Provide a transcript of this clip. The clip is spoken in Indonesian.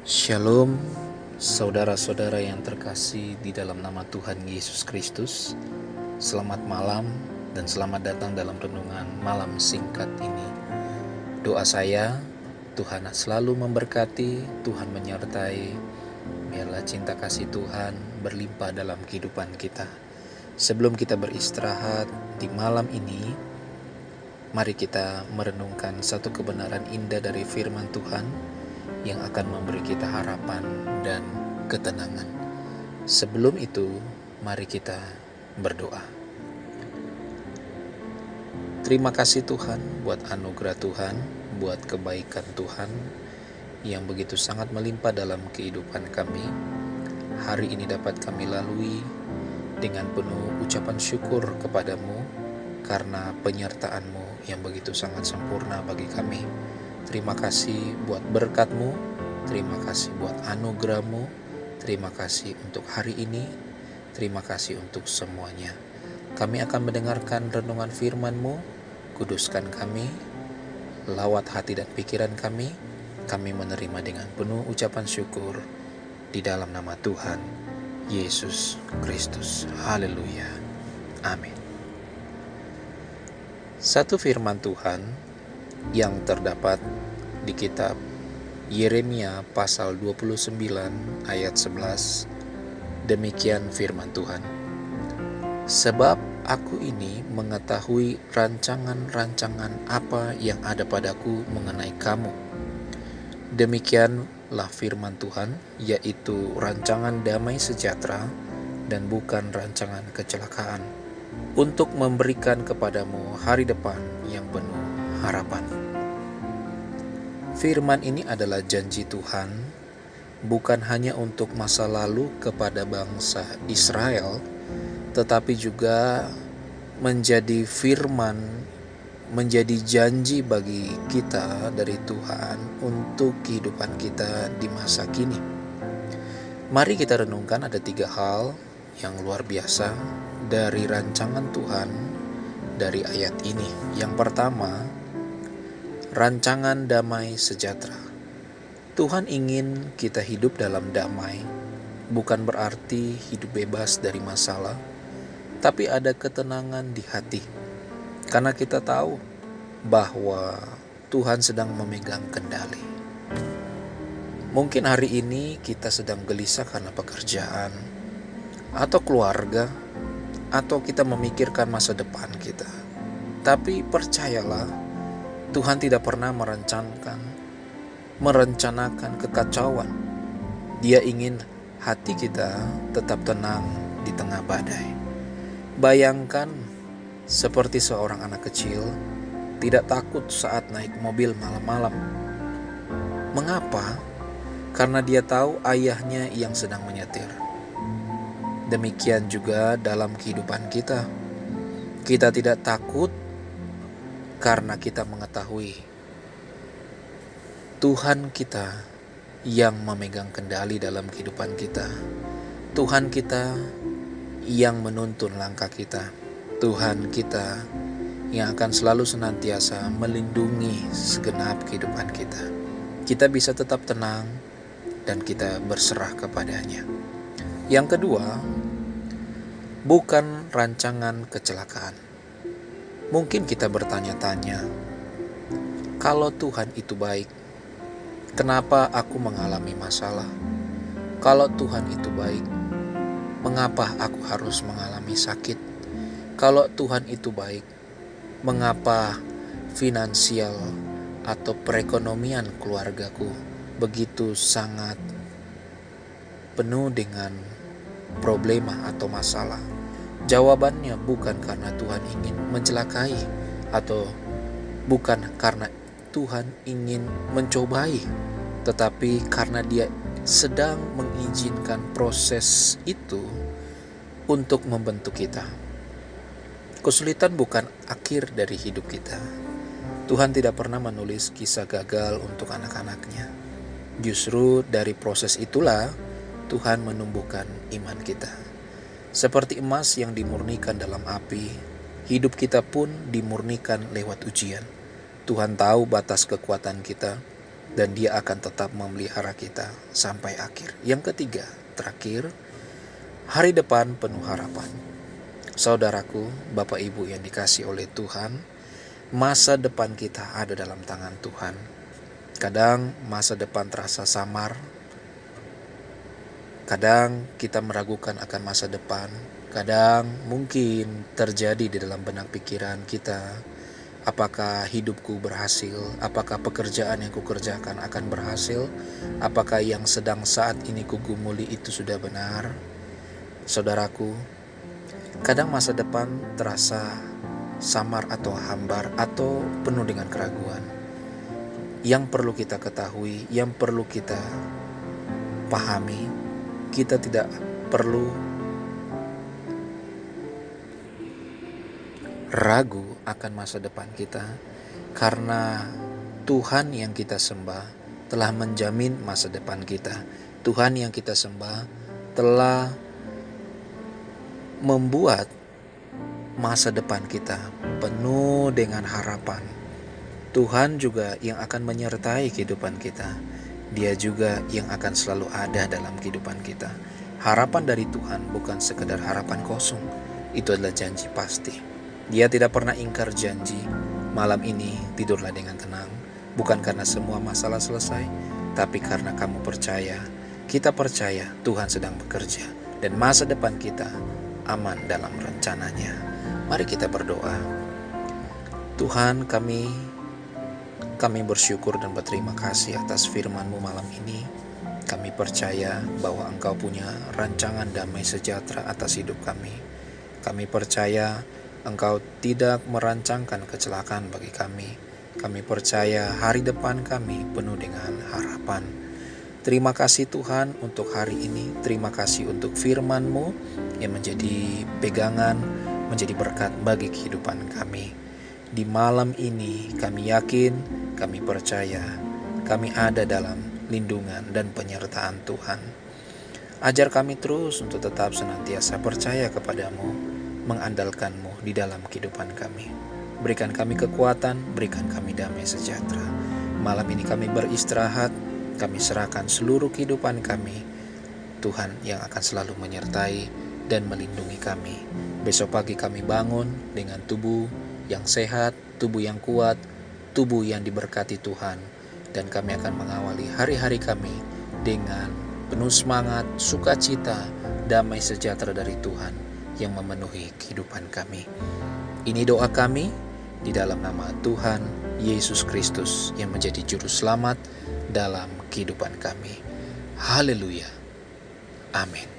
Shalom, saudara-saudara yang terkasih di dalam nama Tuhan Yesus Kristus. Selamat malam dan selamat datang dalam renungan malam singkat ini. Doa saya, Tuhan selalu memberkati, Tuhan menyertai. Biarlah cinta kasih Tuhan berlimpah dalam kehidupan kita. Sebelum kita beristirahat di malam ini, mari kita merenungkan satu kebenaran indah dari firman Tuhan yang akan memberi kita harapan dan ketenangan. Sebelum itu, mari kita berdoa. Terima kasih Tuhan buat anugerah Tuhan, buat kebaikan Tuhan yang begitu sangat melimpah dalam kehidupan kami. Hari ini dapat kami lalui dengan penuh ucapan syukur kepadamu karena penyertaan-Mu yang begitu sangat sempurna bagi kami. Terima kasih buat berkat-Mu, terima kasih buat anugerah-Mu, terima kasih untuk hari ini, terima kasih untuk semuanya. Kami akan mendengarkan renungan firman-Mu, kuduskan kami, lawat hati dan pikiran kami menerima dengan penuh ucapan syukur di dalam nama Tuhan Yesus Kristus. Haleluya. Amin. Satu firman Tuhan yang terdapat di kitab Yeremia pasal 29 ayat 11. Demikian firman Tuhan. Sebab aku ini mengetahui rancangan-rancangan apa yang ada padaku mengenai kamu. Demikianlah firman Tuhan, yaitu rancangan damai sejahtera dan bukan rancangan kecelakaan, untuk memberikan kepadamu hari depan yang penuh harapan. Firman ini adalah janji Tuhan, bukan hanya untuk masa lalu kepada bangsa Israel, tetapi juga menjadi firman, menjadi janji bagi kita dari Tuhan untuk kehidupan kita di masa kini. Mari kita renungkan ada 3 hal yang luar biasa dari rancangan Tuhan dari ayat ini. Yang pertama, rancangan damai sejahtera. Tuhan ingin kita hidup dalam damai, bukan berarti hidup bebas dari masalah, tapi ada ketenangan di hati. Karena kita tahu bahwa Tuhan sedang memegang kendali. Mungkin hari ini kita sedang gelisah karena pekerjaan, atau keluarga, atau kita memikirkan masa depan kita. Tapi percayalah, Tuhan tidak pernah merencanakan kekacauan. Dia ingin hati kita tetap tenang di tengah badai. Bayangkan seperti seorang anak kecil tidak takut saat naik mobil malam-malam. Mengapa? Karena dia tahu ayahnya yang sedang menyetir. Demikian juga dalam kehidupan kita. Kita tidak takut karena kita mengetahui Tuhan kita yang memegang kendali dalam kehidupan kita. Tuhan kita yang menuntun langkah kita. Tuhan kita yang akan selalu senantiasa melindungi segenap kehidupan kita. Kita bisa tetap tenang dan kita berserah kepadanya. Yang kedua, bukan rancangan kecelakaan. Mungkin kita bertanya-tanya, kalau Tuhan itu baik, kenapa aku mengalami masalah? Kalau Tuhan itu baik, mengapa aku harus mengalami sakit? Kalau Tuhan itu baik, mengapa finansial atau perekonomian keluargaku begitu sangat penuh dengan problema atau masalah? Jawabannya bukan karena Tuhan ingin mencelakai atau bukan karena Tuhan ingin mencobai, tetapi karena Dia sedang mengizinkan proses itu untuk membentuk kita. Kesulitan bukan akhir dari hidup kita. Tuhan tidak pernah menulis kisah gagal untuk anak-anaknya. Justru dari proses itulah Tuhan menumbuhkan iman kita. Seperti emas yang dimurnikan dalam api, hidup kita pun dimurnikan lewat ujian. Tuhan tahu batas kekuatan kita, dan Dia akan tetap memelihara kita sampai akhir. Yang ketiga, terakhir, hari depan penuh harapan. Saudaraku, Bapak Ibu yang dikasihi oleh Tuhan, masa depan kita ada dalam tangan Tuhan. Kadang masa depan terasa samar, kadang kita meragukan akan masa depan, kadang mungkin terjadi di dalam benak pikiran kita, apakah hidupku berhasil, apakah pekerjaan yang kukerjakan akan berhasil, apakah yang sedang saat ini kugumuli itu sudah benar. Saudaraku, kadang masa depan terasa samar atau hambar atau penuh dengan keraguan. Yang perlu kita ketahui, yang perlu kita pahami, kita tidak perlu ragu akan masa depan kita, karena Tuhan yang kita sembah telah menjamin masa depan kita. Tuhan yang kita sembah telah membuat masa depan kita penuh dengan harapan. Tuhan juga yang akan menyertai kehidupan kita. Dia juga yang akan selalu ada dalam kehidupan kita. Harapan dari Tuhan bukan sekedar harapan kosong. Itu adalah janji pasti. Dia tidak pernah ingkar janji. Malam ini tidurlah dengan tenang. Bukan karena semua masalah selesai, tapi karena kamu percaya. Kita percaya Tuhan sedang bekerja, dan masa depan kita aman dalam rencananya. Mari kita berdoa. Tuhan, kami bersyukur dan berterima kasih atas firman-Mu malam ini. Kami percaya bahwa Engkau punya rancangan damai sejahtera atas hidup kami. Kami percaya Engkau tidak merancangkan kecelakaan bagi kami. Kami percaya hari depan kami penuh dengan harapan. Terima kasih Tuhan untuk hari ini. Terima kasih untuk firman-Mu yang menjadi pegangan, menjadi berkat bagi kehidupan kami. Di malam ini kami yakin, kami percaya, kami ada dalam lindungan dan penyertaan Tuhan. Ajar kami terus untuk tetap senantiasa percaya kepadamu, mengandalkanmu di dalam kehidupan kami. Berikan kami kekuatan, berikan kami damai sejahtera. Malam ini kami beristirahat, kami serahkan seluruh kehidupan kami. Tuhan yang akan selalu menyertai dan melindungi kami. Besok pagi kami bangun dengan tubuh yang sehat, tubuh yang kuat, tubuh yang diberkati Tuhan. Dan kami akan mengawali hari-hari kami dengan penuh semangat, sukacita, damai sejahtera dari Tuhan yang memenuhi kehidupan kami. Ini doa kami di dalam nama Tuhan Yesus Kristus yang menjadi juru selamat dalam kehidupan kami. Haleluya. Amin.